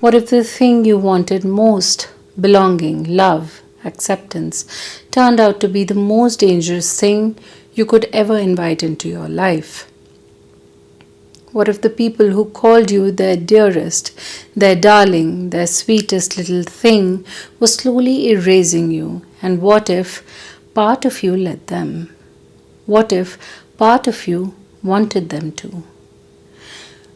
What if the thing you wanted most, belonging, love, acceptance, turned out to be the most dangerous thing you could ever invite into your life? What if the people who called you their dearest, their darling, their sweetest little thing were slowly erasing you? And what if part of you let them? What if part of you wanted them to?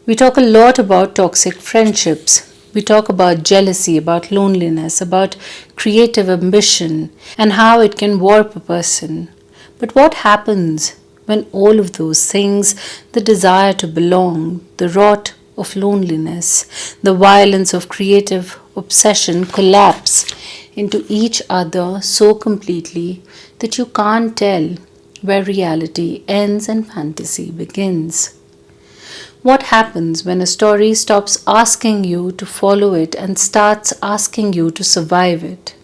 We talk a lot about toxic friendships. We talk about jealousy, about loneliness, about creative ambition, and how it can warp a person. But what happens when all of those things, the desire to belong, the rot of loneliness, the violence of creative obsession collapse into each other so completely that you can't tell where reality ends and fantasy begins? What happens when a story stops asking you to follow it and starts asking you to survive it?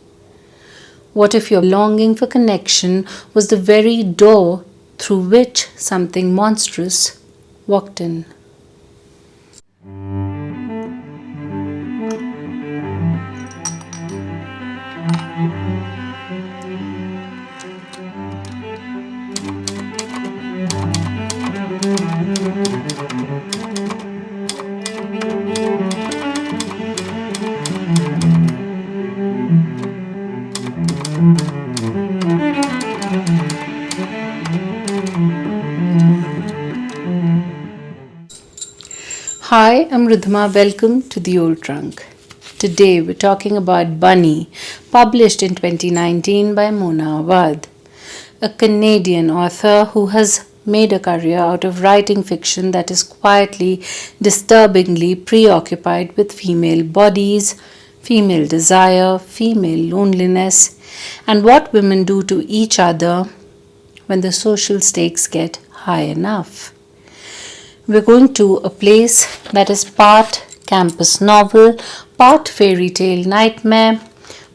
What if your longing for connection was the very door through which something monstrous walked in? Hi, I'm Ridhima. Welcome to The Old Trunk. Today we're talking about Bunny, published in 2019 by Mona Awad, a Canadian author who has made a career out of writing fiction that is quietly, disturbingly preoccupied with female bodies, female desire, female loneliness, and what women do to each other when the social stakes get high enough. We're going to a place that is part campus novel, part fairy tale nightmare,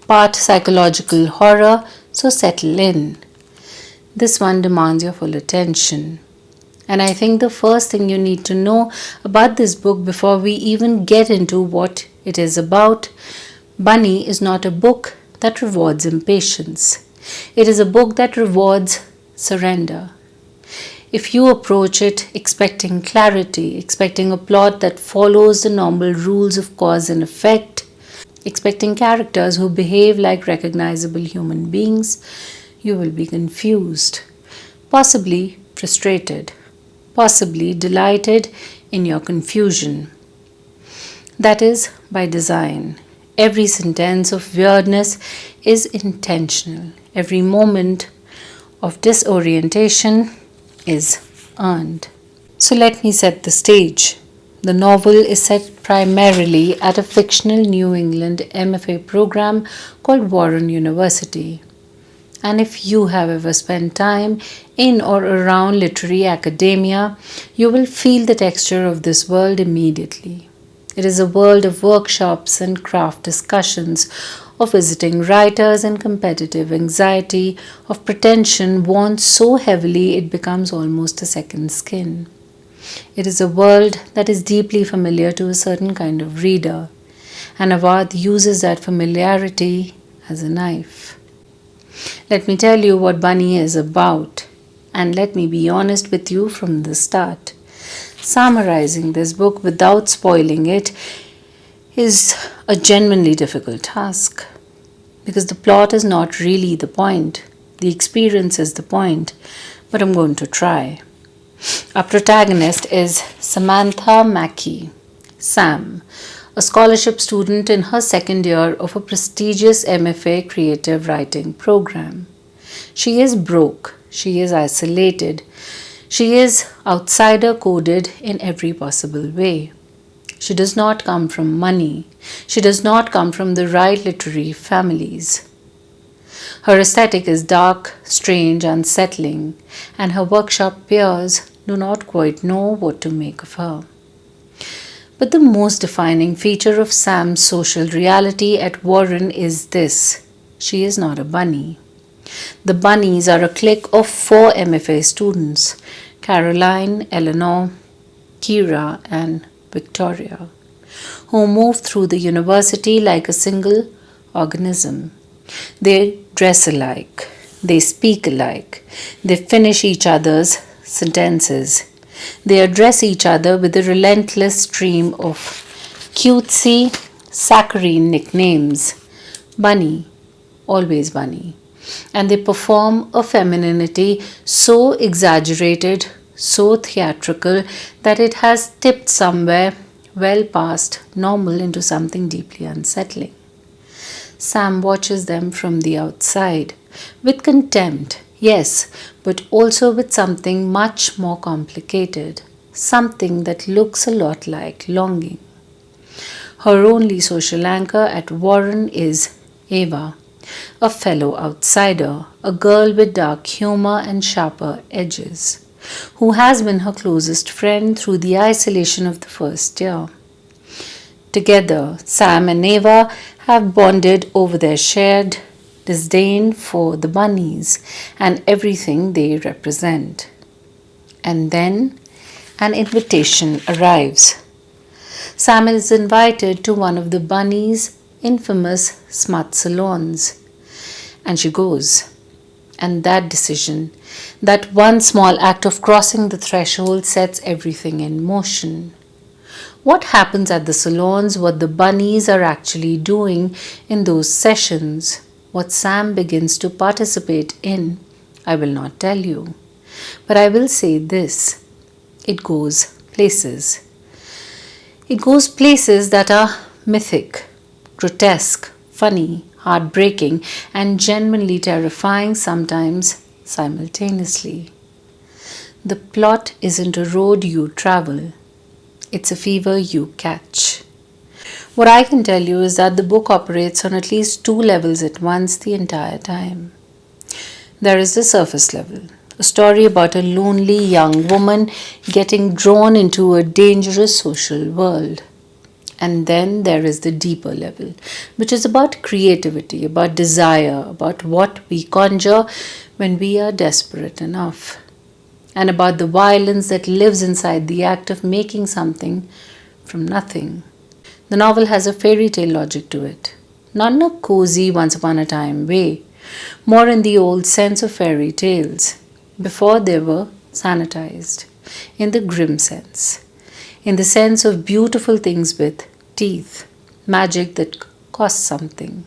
part psychological horror, so settle in. This one demands your full attention. And I think the first thing you need to know about this book before we even get into what it is about, Bunny is not a book that rewards impatience. It is a book that rewards surrender. If you approach it expecting clarity, expecting a plot that follows the normal rules of cause and effect, expecting characters who behave like recognizable human beings, you will be confused, possibly frustrated, possibly delighted in your confusion. That is by design. Every sentence of weirdness is intentional. Every moment of disorientation is earned. So let me set the stage. The novel is set primarily at a fictional New England MFA program called Warren University. And if you have ever spent time in or around literary academia, you will feel the texture of this world immediately. It is a world of workshops and craft discussions, of visiting writers and competitive anxiety, of pretension worn so heavily it becomes almost a second skin. It is a world that is deeply familiar to a certain kind of reader, and Awad uses that familiarity as a knife. Let me tell you what Bunny is about, and let me be honest with you from the start. Summarizing this book without spoiling it is a genuinely difficult task, because the plot is not really the point. The experience is the point, but I'm going to try. Our protagonist is Samantha Mackey, Sam, a scholarship student in her second year of a prestigious MFA creative writing program. She is broke, she is isolated, she is outsider coded in every possible way. She does not come from money. She does not come from the right literary families. Her aesthetic is dark, strange, unsettling, and her workshop peers do not quite know what to make of her. But the most defining feature of Sam's social reality at Warren is this: she is not a bunny. The Bunnies are a clique of 4 MFA students: Caroline, Eleanor, Kira, and Victoria. who move through the university like a single organism. They dress alike, they speak alike, they finish each other's sentences. They address each other with a relentless stream of cutesy, saccharine nicknames. Bunny, always Bunny. And they perform a femininity so exaggerated, so theatrical, that it has tipped somewhere well past normal into something deeply unsettling. Sam watches them from the outside, with contempt, yes, but also with something much more complicated, something that looks a lot like longing. Her only social anchor at Warren is Ava, a fellow outsider, a girl with dark humor and sharper edges, who has been her closest friend through the isolation of the first year. Together, Sam and Ava have bonded over their shared disdain for the bunnies and everything they represent. And then an invitation arrives. Sam is invited to one of the bunnies' infamous smut salons, and she goes. And that decision, that one small act of crossing the threshold, sets everything in motion. What happens at the salons, what the bunnies are actually doing in those sessions, what Sam begins to participate in, I will not tell you. But I will say this: it goes places. It goes places that are mythic, grotesque, funny, heartbreaking, and genuinely terrifying sometimes simultaneously. The plot isn't a road you travel. It's a fever you catch. What I can tell you is that the book operates on at least two levels at once the entire time. There is the surface level, a story about a lonely young woman getting drawn into a dangerous social world. And then there is the deeper level, which is about creativity, about desire, about what we conjure when we are desperate enough, and about the violence that lives inside the act of making something from nothing. The novel has a fairy tale logic to it, not in a cozy once upon a time way, more in the old sense of fairy tales, before they were sanitized, in the grim sense, in the sense of beautiful things with teeth, magic that costs something,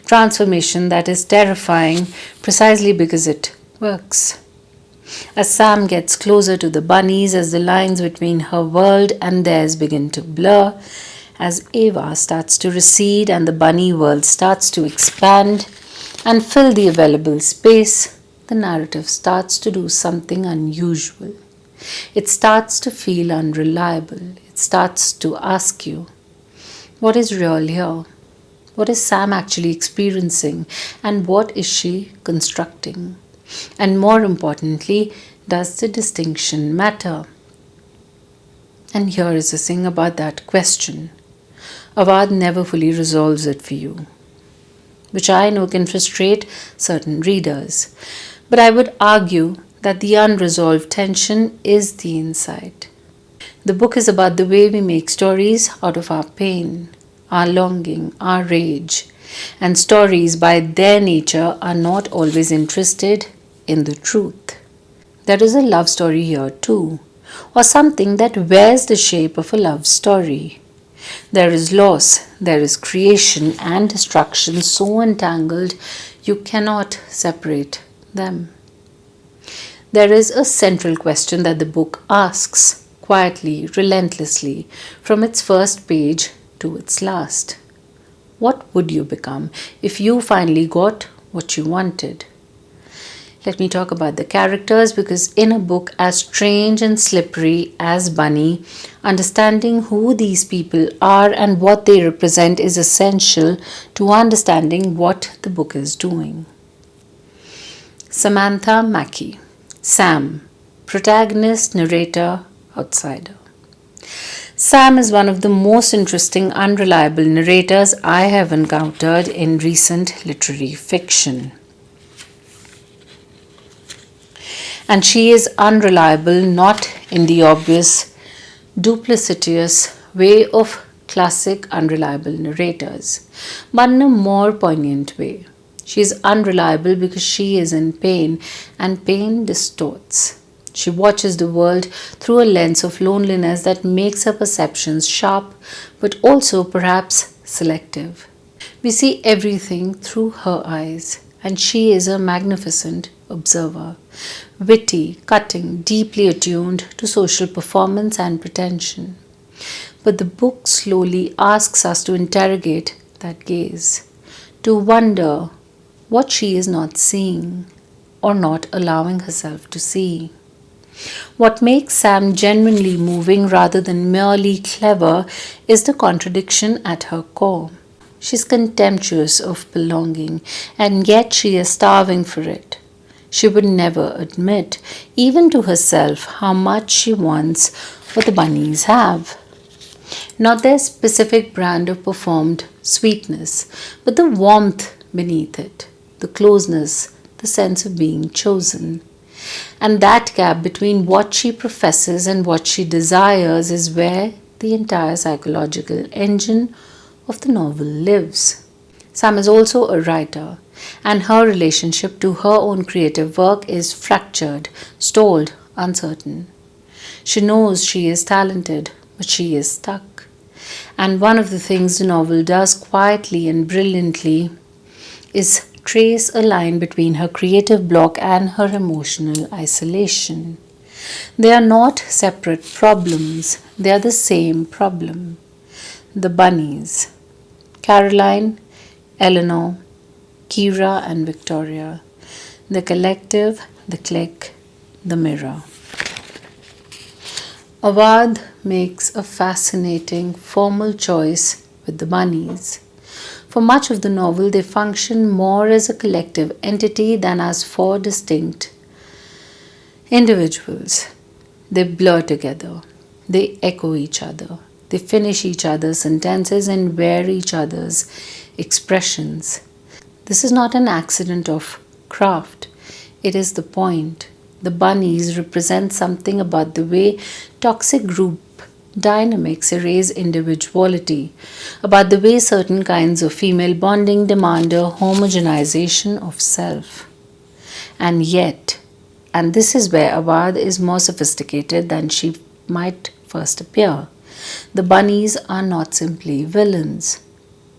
transformation that is terrifying precisely because it works. As Sam gets closer to the bunnies, as the lines between her world and theirs begin to blur, as Ava starts to recede and the bunny world starts to expand and fill the available space, the narrative starts to do something unusual. It starts to feel unreliable. It starts to ask you, what is real here? What is Sam actually experiencing? And what is she constructing? And more importantly, does the distinction matter? And here is the thing about that question. Awad never fully resolves it for you, which I know can frustrate certain readers. But I would argue that the unresolved tension is the insight. The book is about the way we make stories out of our pain, our longing, our rage. And stories, by their nature, are not always interested in the truth. There is a love story here too, or something that wears the shape of a love story. There is loss, there is creation and destruction so entangled you cannot separate them. There is a central question that the book asks, quietly, relentlessly, from its first page to its last. What would you become if you finally got what you wanted? Let me talk about the characters, because in a book as strange and slippery as Bunny, understanding who these people are and what they represent is essential to understanding what the book is doing. Samantha Mackey, Sam, protagonist, narrator, outsider. Sam is one of the most interesting, unreliable narrators I have encountered in recent literary fiction. And she is unreliable not in the obvious, duplicitous way of classic unreliable narrators, but in a more poignant way. She is unreliable because she is in pain, and pain distorts. She watches the world through a lens of loneliness that makes her perceptions sharp but also perhaps selective. We see everything through her eyes, and she is a magnificent observer, witty, cutting, deeply attuned to social performance and pretension. But the book slowly asks us to interrogate that gaze, to wonder what she is not seeing or not allowing herself to see. What makes Sam genuinely moving rather than merely clever is the contradiction at her core. She's contemptuous of belonging, and yet she is starving for it. She would never admit, even to herself, how much she wants what the bunnies have. Not their specific brand of performed sweetness, but the warmth beneath it, the closeness, the sense of being chosen. And that gap between what she professes and what she desires is where the entire psychological engine of the novel lives. Sam is also a writer, and her relationship to her own creative work is fractured, stalled, uncertain. She knows she is talented, but she is stuck. And one of the things the novel does quietly and brilliantly is trace a line between her creative block and her emotional isolation. They are not separate problems, they are the same problem. The bunnies. Caroline, Eleanor, Kira, and Victoria. The collective, the clique, the mirror. Awad makes a fascinating formal choice with the bunnies. For much of the novel, they function more as a collective entity than as four distinct individuals. They blur together, they echo each other, they finish each other's sentences and wear each other's expressions. This is not an accident of craft, it is the point. The bunnies represent something about the way toxic group dynamics erase individuality, about the way certain kinds of female bonding demand a homogenization of self. And yet, and this is where Awad is more sophisticated than she might first appear, the bunnies are not simply villains.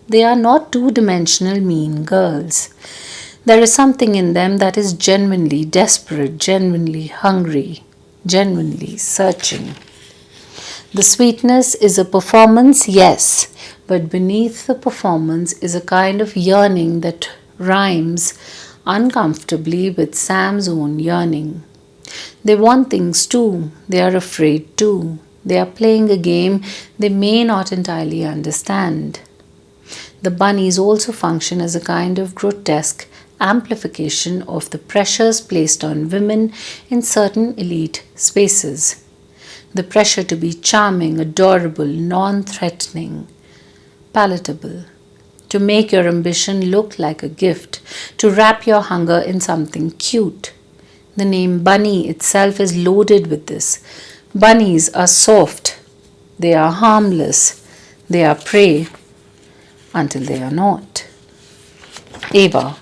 They are not two-dimensional mean girls. There is something in them that is genuinely desperate, genuinely hungry, genuinely searching. The sweetness is a performance, yes, but beneath the performance is a kind of yearning that rhymes uncomfortably with Sam's own yearning. They want things too, they are afraid too, they are playing a game they may not entirely understand. The bunnies also function as a kind of grotesque amplification of the pressures placed on women in certain elite spaces. The pressure to be charming, adorable, non threatening, palatable, to make your ambition look like a gift, to wrap your hunger in something cute. The name bunny itself is loaded with this. Bunnies are soft, they are harmless, they are prey until they are not. Ava,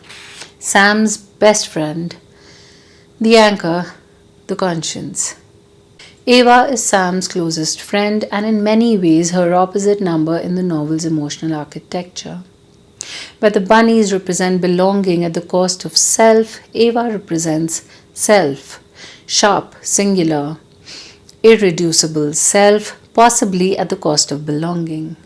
Sam's best friend, the anchor, the conscience. Ava is Sam's closest friend and in many ways her opposite number in the novel's emotional architecture. Where the bunnies represent belonging at the cost of self, Ava represents self, sharp, singular, irreducible self, possibly at the cost of belonging.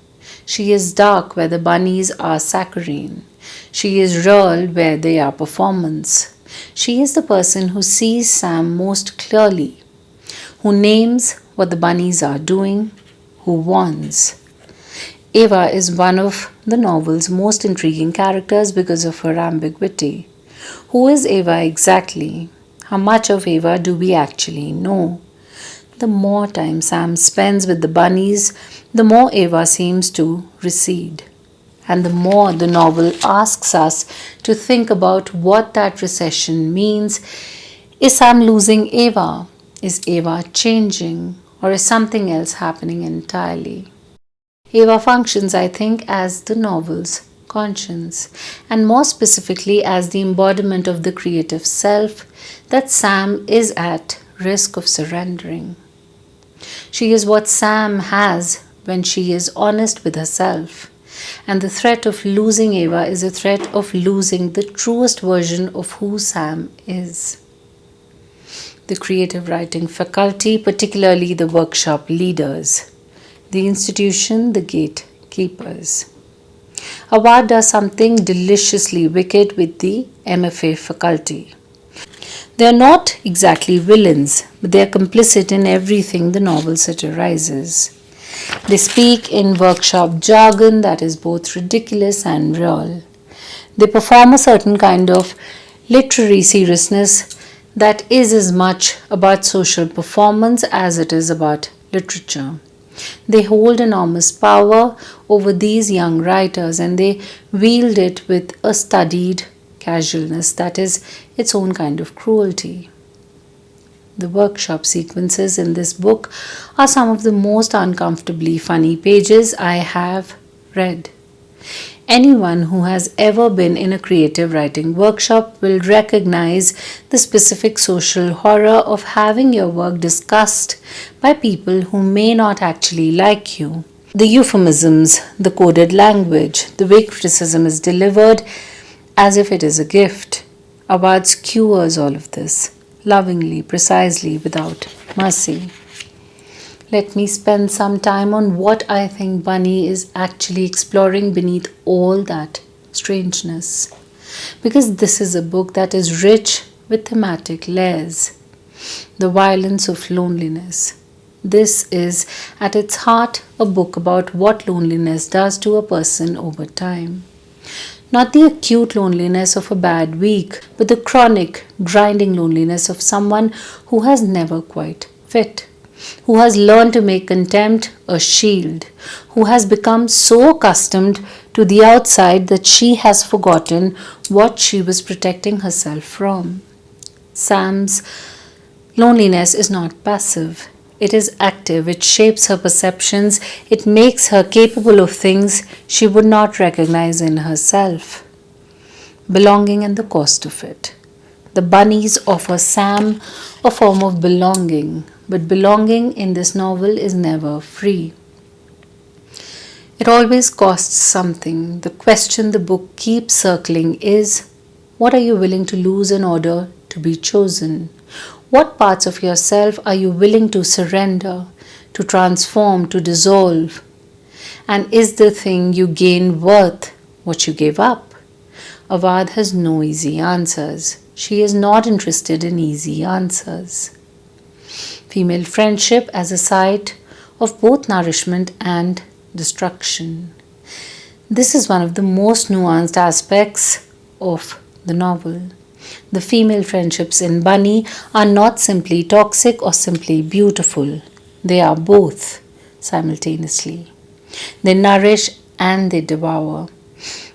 She is dark where the bunnies are saccharine. She is real where they are performance. She is the person who sees Sam most clearly, who names what the bunnies are doing, who warns. Ava is one of the novel's most intriguing characters because of her ambiguity. Who is Ava exactly? How much of Ava do we actually know? The more time Sam spends with the bunnies, the more Ava seems to recede. And the more the novel asks us to think about what that recession means. Is Sam losing Ava? Is Ava changing? Or is something else happening entirely? Eva functions, I think, as the novel's conscience, and more specifically as the embodiment of the creative self that Sam is at risk of surrendering. She is what Sam has when she is honest with herself. And the threat of losing Eva is a threat of losing the truest version of who Sam is. The creative writing faculty, particularly the workshop leaders, the institution, the gatekeepers. Awad does something deliciously wicked with the MFA faculty. They are not exactly villains, but they are complicit in everything the novel satirizes. They speak in workshop jargon that is both ridiculous and real. They perform a certain kind of literary seriousness that is as much about social performance as it is about literature. They hold enormous power over these young writers and they wield it with a studied casualness that is its own kind of cruelty. The workshop sequences in this book are some of the most uncomfortably funny pages I have read. Anyone who has ever been in a creative writing workshop will recognize the specific social horror of having your work discussed by people who may not actually like you. The euphemisms, the coded language, the way criticism is delivered as if it is a gift. Awad skewers all of this, lovingly, precisely, without mercy. Let me spend some time on what I think Bunny is actually exploring beneath all that strangeness. Because this is a book that is rich with thematic layers. The violence of loneliness. This is, at its heart, a book about what loneliness does to a person over time. Not the acute loneliness of a bad week, but the chronic, grinding loneliness of someone who has never quite fit, who has learned to make contempt a shield, who has become so accustomed to the outside that she has forgotten what she was protecting herself from. Sam's loneliness is not passive. It is active, it shapes her perceptions, it makes her capable of things she would not recognize in herself. Belonging and the cost of it. The bunnies offer Sam a form of belonging, but belonging in this novel is never free. It always costs something. The question the book keeps circling is, what are you willing to lose in order to be chosen? What parts of yourself are you willing to surrender, to transform, to dissolve? And is the thing you gain worth what you gave up? Awad has no easy answers. She is not interested in easy answers. Female friendship as a site of both nourishment and destruction. This is one of the most nuanced aspects of the novel. The female friendships in Bunny are not simply toxic or simply beautiful. They are both simultaneously. They nourish and they devour.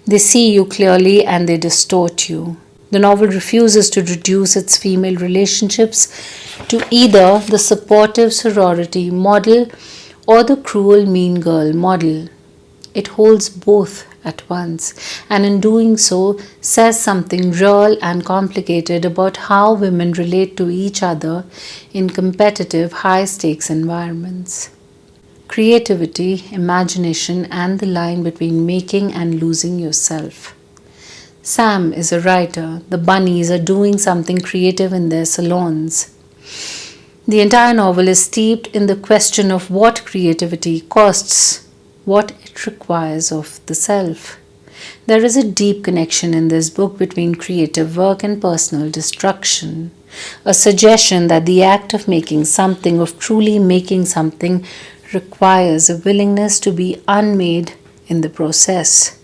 They see you clearly and they distort you. The novel refuses to reduce its female relationships to either the supportive sorority model or the cruel mean girl model. It holds both at once, and in doing so says something real and complicated about how women relate to each other in competitive, high-stakes environments. Creativity, imagination, and the line between making and losing yourself. Sam is a writer. The bunnies are doing something creative in their salons. The entire novel is steeped in the question of what creativity costs, what it requires of the self. There is a deep connection in this book between creative work and personal destruction, a suggestion that the act of making something, of truly making something, requires a willingness to be unmade in the process.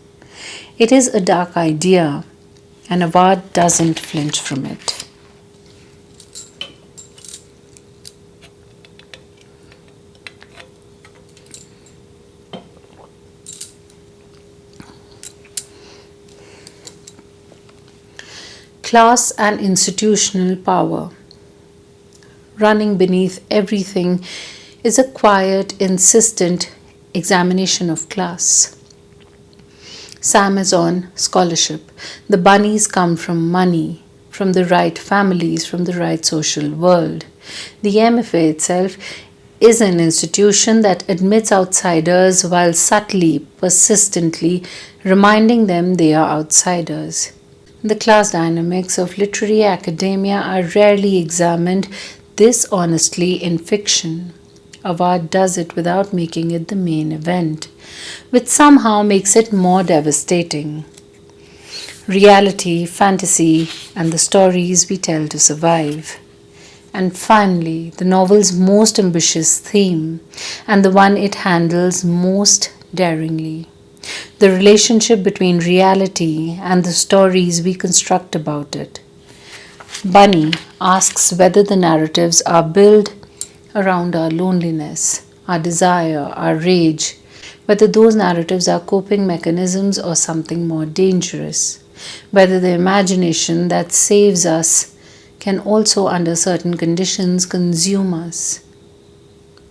It is a dark idea, and Awad doesn't flinch from it. Class and institutional power. Running beneath everything is a quiet, insistent examination of class. Sam is on scholarship. The bunnies come from money, from the right families, from the right social world. The MFA itself is an institution that admits outsiders while subtly, persistently reminding them they are outsiders. The class dynamics of literary academia are rarely examined this honestly in fiction. Awad does it without making it the main event, which somehow makes it more devastating. Reality, fantasy, and the stories we tell to survive. And finally, the novel's most ambitious theme, and the one it handles most daringly. The relationship between reality and the stories we construct about it. Bunny asks whether the narratives are built around our loneliness, our desire, our rage, whether those narratives are coping mechanisms or something more dangerous, whether the imagination that saves us can also, under certain conditions, consume us.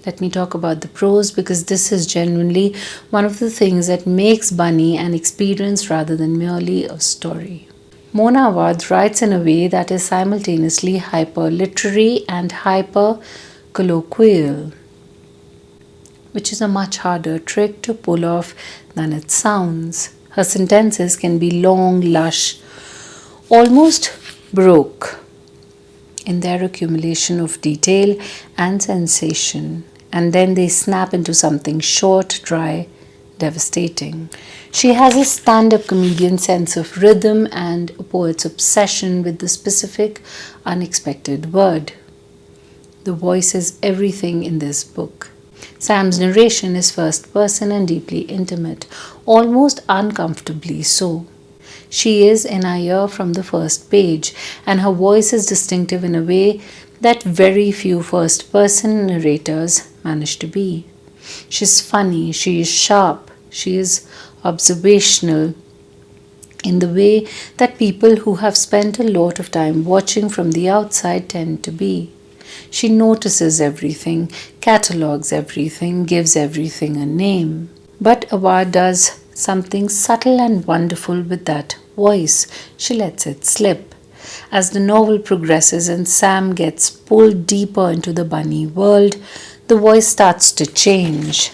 Let me talk about the prose because this is genuinely one of the things that makes Bunny an experience rather than merely a story. Mona Awad writes in a way that is simultaneously hyper-literary and hyper-colloquial, which is a much harder trick to pull off than it sounds. Her sentences can be long, lush, almost baroque in their accumulation of detail and sensation, and then they snap into something short, dry, devastating. She has a stand-up comedian sense of rhythm and a poet's obsession with the specific, unexpected word. The voice is everything in this book. Sam's narration is first person and deeply intimate, almost uncomfortably so. She is in our ear from the first page, and her voice is distinctive in a way that very few first person narrators manage to be. She's funny, she is sharp, she is observational in the way that people who have spent a lot of time watching from the outside tend to be. She notices everything, catalogues everything, gives everything a name. But Awad does something subtle and wonderful with that voice. She lets it slip. As the novel progresses and Sam gets pulled deeper into the bunny world, the voice starts to change.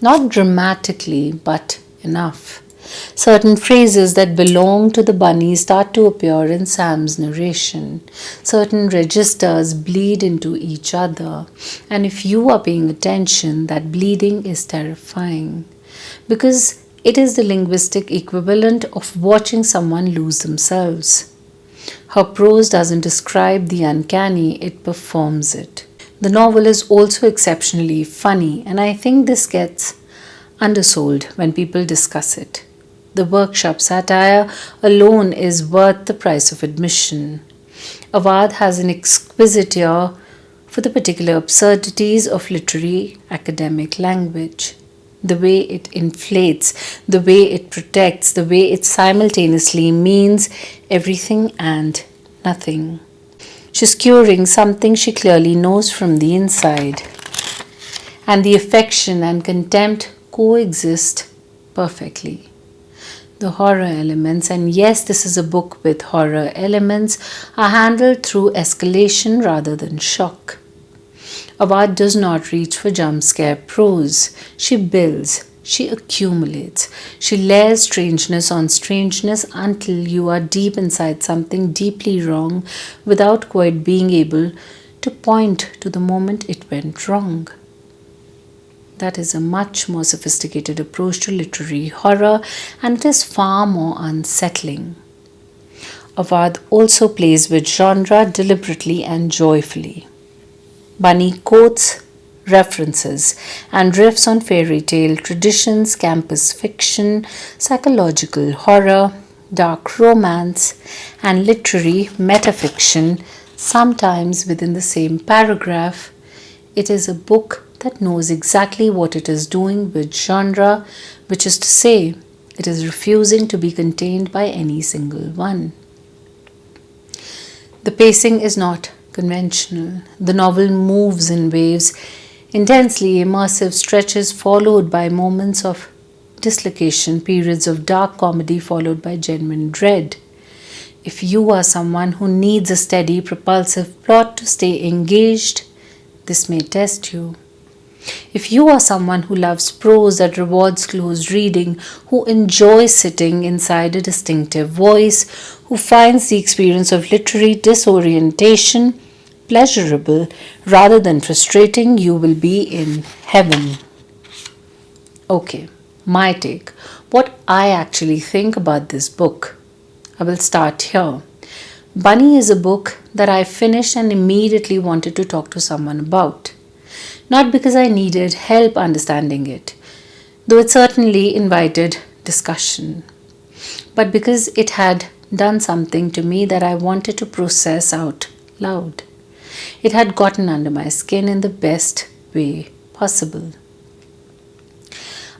Not dramatically, but enough. Certain phrases that belong to the bunny start to appear in Sam's narration. Certain registers bleed into each other. And if you are paying attention, that bleeding is terrifying. Because it is the linguistic equivalent of watching someone lose themselves. Her prose doesn't describe the uncanny, it performs it. The novel is also exceptionally funny, and I think this gets undersold when people discuss it. The workshop satire alone is worth the price of admission. Awad has an exquisite ear for the particular absurdities of literary academic language. The way it inflates, the way it protects, the way it simultaneously means everything and nothing. She's curing something she clearly knows from the inside. And the affection and contempt coexist perfectly. The horror elements, and yes, this is a book with horror elements, are handled through escalation rather than shock. Awad does not reach for jump scare prose. She builds, she accumulates, she layers strangeness on strangeness until you are deep inside something deeply wrong without quite being able to point to the moment it went wrong. That is a much more sophisticated approach to literary horror, and it is far more unsettling. Awad also plays with genre deliberately and joyfully. Bunny quotes, references, and riffs on fairy tale traditions, campus fiction, psychological horror, dark romance, and literary metafiction, sometimes within the same paragraph. It is a book that knows exactly what it is doing with genre, which is to say, it is refusing to be contained by any single one. The pacing is not conventional. The novel moves in waves Intensely immersive stretches followed by moments of dislocation, periods of dark comedy followed by genuine dread. If you are someone who needs a steady, propulsive plot to stay engaged, this may test you. If you are someone who loves prose that rewards close reading, who enjoys sitting inside a distinctive voice, who finds the experience of literary disorientation pleasurable rather than frustrating, you will be in heaven. Okay, my take. What I actually think about this book. I will start here. Bunny is a book that I finished and immediately wanted to talk to someone about. Not because I needed help understanding it, though it certainly invited discussion, but because it had done something to me that I wanted to process out loud. It had gotten under my skin in the best way possible.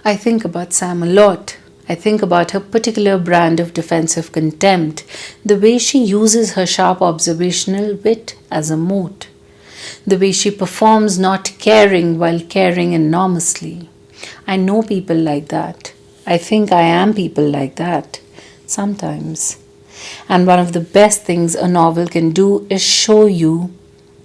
I think about Sam a lot. I think about her particular brand of defensive contempt, the way she uses her sharp observational wit as a moat, the way she performs not caring while caring enormously. I know people like that. I think I am people like that, sometimes. And one of the best things a novel can do is show you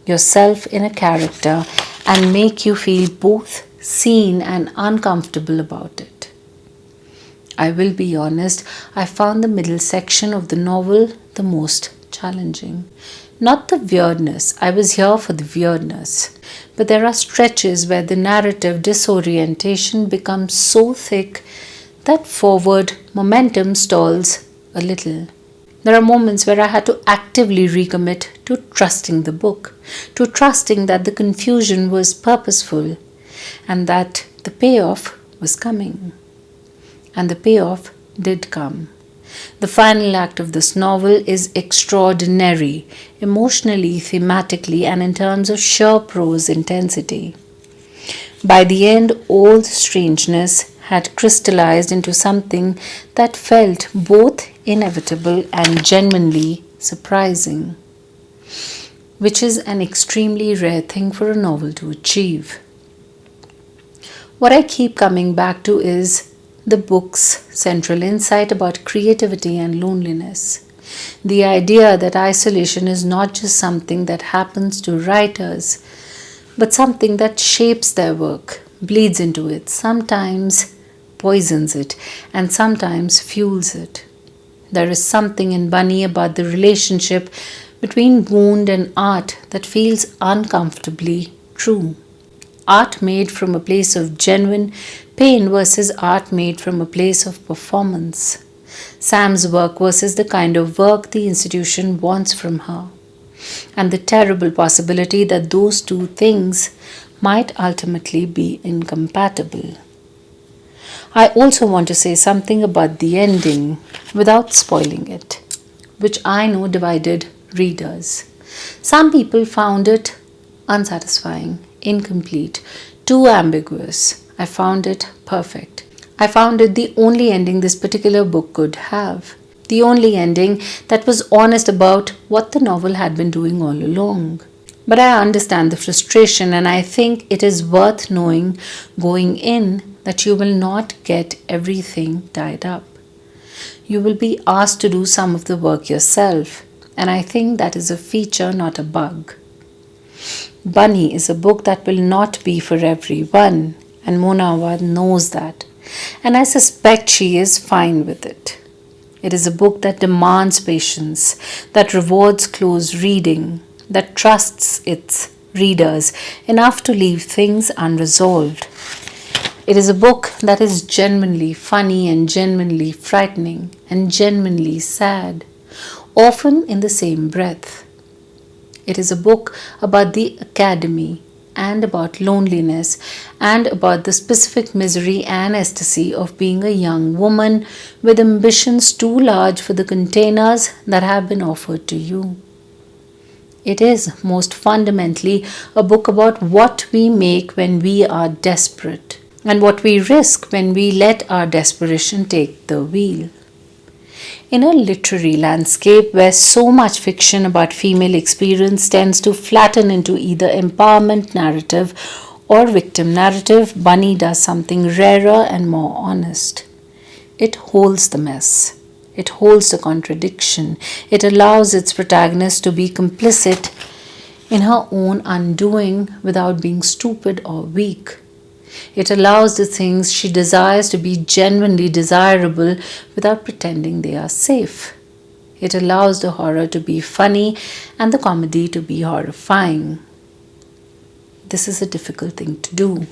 yourself in a character and make you feel both seen and uncomfortable about it. I will be honest, I found the middle section of the novel the most challenging. Not the weirdness, I was here for the weirdness, but there are stretches where the narrative disorientation becomes so thick that forward momentum stalls a little. There are moments where I had to actively recommit to trusting the book, to trusting that the confusion was purposeful and that the payoff was coming. And the payoff did come. The final act of this novel is extraordinary, emotionally, thematically, and in terms of sheer prose intensity. By the end, all the strangeness had crystallized into something that felt both inevitable and genuinely surprising, which is an extremely rare thing for a novel to achieve. What I keep coming back to is the book's central insight about creativity and loneliness. The idea that isolation is not just something that happens to writers, but something that shapes their work, bleeds into it, sometimes poisons it, and sometimes fuels it. There is something in Bunny about the relationship between wound and art that feels uncomfortably true. Art made from a place of genuine pain versus art made from a place of performance. Sam's work versus the kind of work the institution wants from her. And the terrible possibility that those two things might ultimately be incompatible. I also want to say something about the ending without spoiling it, which I know divided readers. Some people found it unsatisfying, incomplete, too ambiguous. I found it perfect. I found it the only ending this particular book could have. The only ending that was honest about what the novel had been doing all along. But I understand the frustration, and I think it is worth knowing going in that you will not get everything tied up. You will be asked to do some of the work yourself, and I think that is a feature, not a bug. Bunny is a book that will not be for everyone, and Mona Awad knows that, and I suspect she is fine with it. It is a book that demands patience, that rewards close reading, that trusts its readers enough to leave things unresolved. It is a book that is genuinely funny and genuinely frightening and genuinely sad, often in the same breath. It is a book about the academy and about loneliness and about the specific misery and ecstasy of being a young woman with ambitions too large for the containers that have been offered to you. It is most fundamentally a book about what we make when we are desperate and what we risk when we let our desperation take the wheel. In a literary landscape where so much fiction about female experience tends to flatten into either empowerment narrative or victim narrative, Bunny does something rarer and more honest. It holds the mess. It holds the contradiction. It allows its protagonist to be complicit in her own undoing without being stupid or weak. It allows the things she desires to be genuinely desirable without pretending they are safe. It allows the horror to be funny and the comedy to be horrifying. This is a difficult thing to do.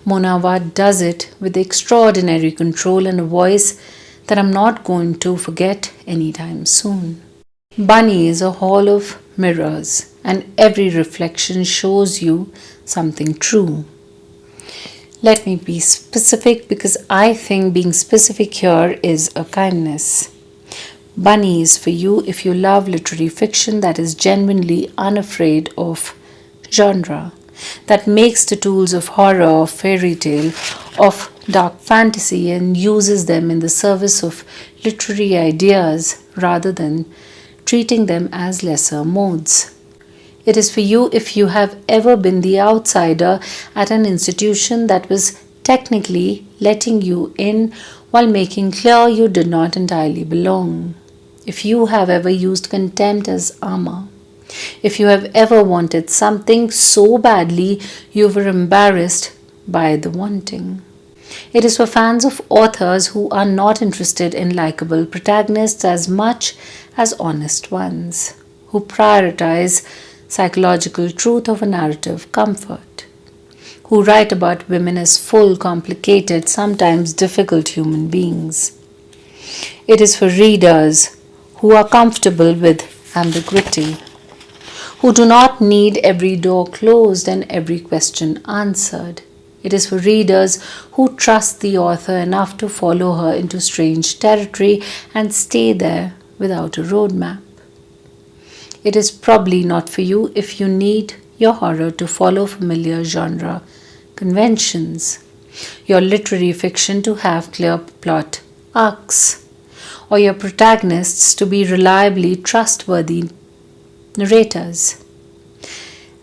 Mona Awad does it with extraordinary control and a voice that I'm not going to forget anytime soon. Bunny is a hall of mirrors, and every reflection shows you something true. Let me be specific because I think being specific here is a kindness. Bunny is for you if you love literary fiction that is genuinely unafraid of genre, that makes the tools of horror, of fairy tale, of dark fantasy and uses them in the service of literary ideas rather than treating them as lesser modes. It is for you if you have ever been the outsider at an institution that was technically letting you in while making clear you did not entirely belong. If you have ever used contempt as armor. If you have ever wanted something so badly you were embarrassed by the wanting. It is for fans of authors who are not interested in likable protagonists as much as honest ones, who prioritize psychological truth over narrative comfort, who write about women as full, complicated, sometimes difficult human beings. It is for readers who are comfortable with ambiguity, who do not need every door closed and every question answered. It is for readers who trust the author enough to follow her into strange territory and stay there without a roadmap. It is probably not for you if you need your horror to follow familiar genre conventions, your literary fiction to have clear plot arcs, or your protagonists to be reliably trustworthy narrators.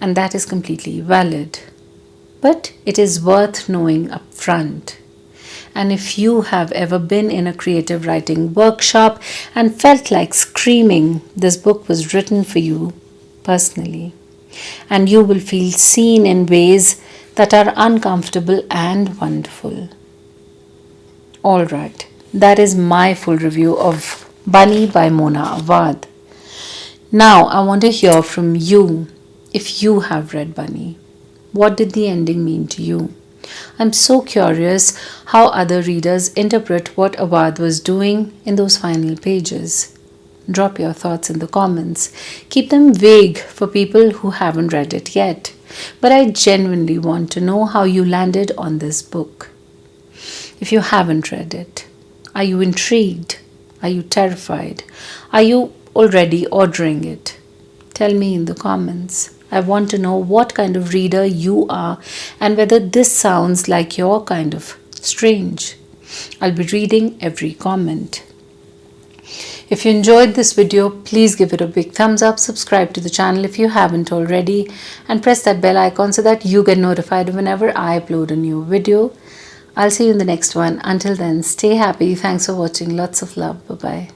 And that is completely valid. But it is worth knowing up front. And if you have ever been in a creative writing workshop and felt like screaming, this book was written for you personally. And you will feel seen in ways that are uncomfortable and wonderful. Alright, that is my full review of Bunny by Mona Awad. Now I want to hear from you if you have read Bunny. What did the ending mean to you? I'm so curious how other readers interpret what Awad was doing in those final pages. Drop your thoughts in the comments. Keep them vague for people who haven't read it yet. But I genuinely want to know how you landed on this book. If you haven't read it, are you intrigued? Are you terrified? Are you already ordering it? Tell me in the comments. I want to know what kind of reader you are and whether this sounds like your kind of strange. I'll be reading every comment. If you enjoyed this video, please give it a big thumbs up, subscribe to the channel if you haven't already, and press that bell icon so that you get notified whenever I upload a new video. I'll see you in the next one. Until then, stay happy. Thanks for watching. Lots of love. Bye-bye.